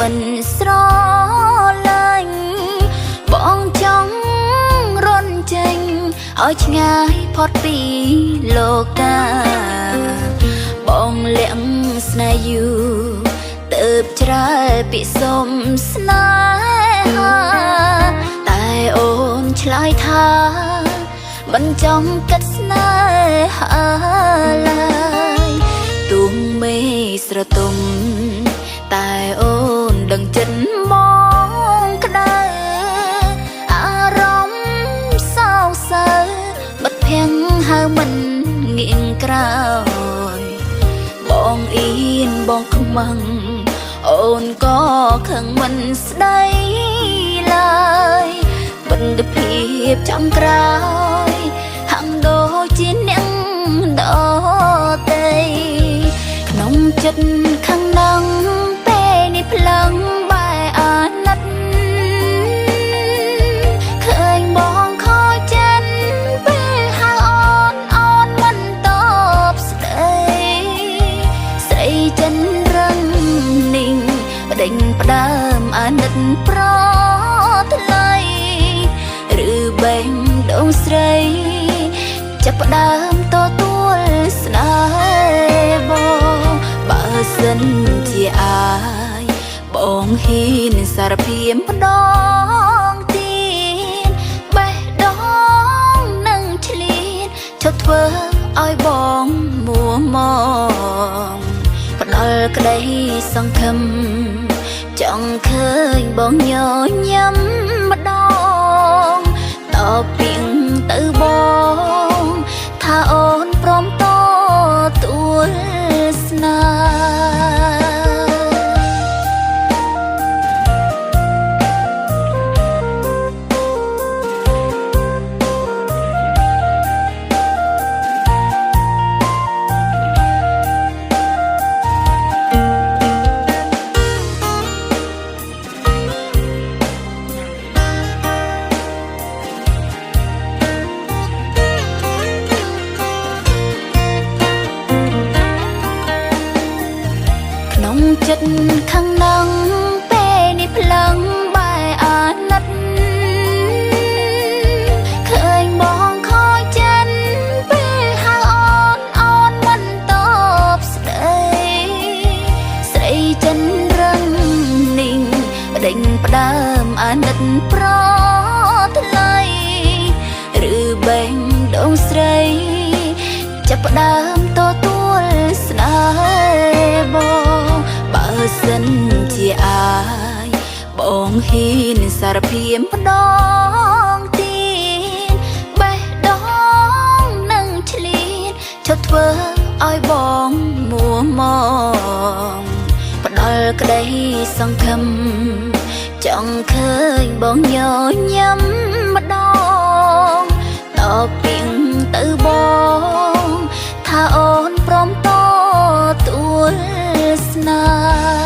មិនស្រឡាញ់បងចង់រន់ចេញឲ្យឆ្ងាយផុតពីលោកាបងលាក់ស្នេហ៍យូរទៅច្រើពីសុំស្នេហាតែអូនឆ្លើយថាមិនចង់កាត់ស្នេហាឡើយទួងមេស្រទុំតែអូនដឹងចិត្តមកក្តៅអារម្មណ៍សោកសៅបិទភាំងហៅមិនងាកក្រោយបងអៀនបងខ្មាំងអូនក៏ខឹងមិនស្ដីឡើយបន្ទភាពចំក្រោយហាំដូចជាអ្នកដតីក្នុងចិត្តខាងនឹងពេលនេះផ្លឹងបែអាណិតឃើញបងខូចចិត្តពេលហៅអូនមិនតបស្ដីស្រីចិនរឹងนิ่งបដិញផ្ដើមអាណិតប្រថ្លៃឬបេងដូងស្រីចាប់ផ្ដើមទទួលស្នេហ៍បងបើសិនជាអាយបងហ៊ានសារភាពម្ដងទៀតបេះដូងនឹងឆ្លៀនឈប់ធ្វើឲ្យបងមួមងផ្ដល់ក្តីសង្ឃឹមចង់ឃើញបងញញឹមម្ដងតពីងទៅបងថាអូនព្រមទទួលស្នេហ៍ចិត្តខាងនឹងពេលនេះផ្លឹងបែអាណិតឃើញបងខូចចិត្តពេលហៅអូនមិនតបស្ដីស្រីចិនរឹងนิ่งបដិញផ្ដើមអាណិតប្រថ្លៃឬបេងដូងស្រីចាប់ផ្ដើមទទួលស្នេហ៍បងបើសិនជាអាយបងហ៊ានសារភាពម្ដងទៀតបេះដូងនឹងឆ្លៀនឈប់ធ្វើឲ្យបងមួមងផ្ដល់ក្តីសង្ឃឹមចង់ឃើញបងញញឹមម្ដងតពីងទៅបងថាអូនព្រមទទួលស្នេហ៍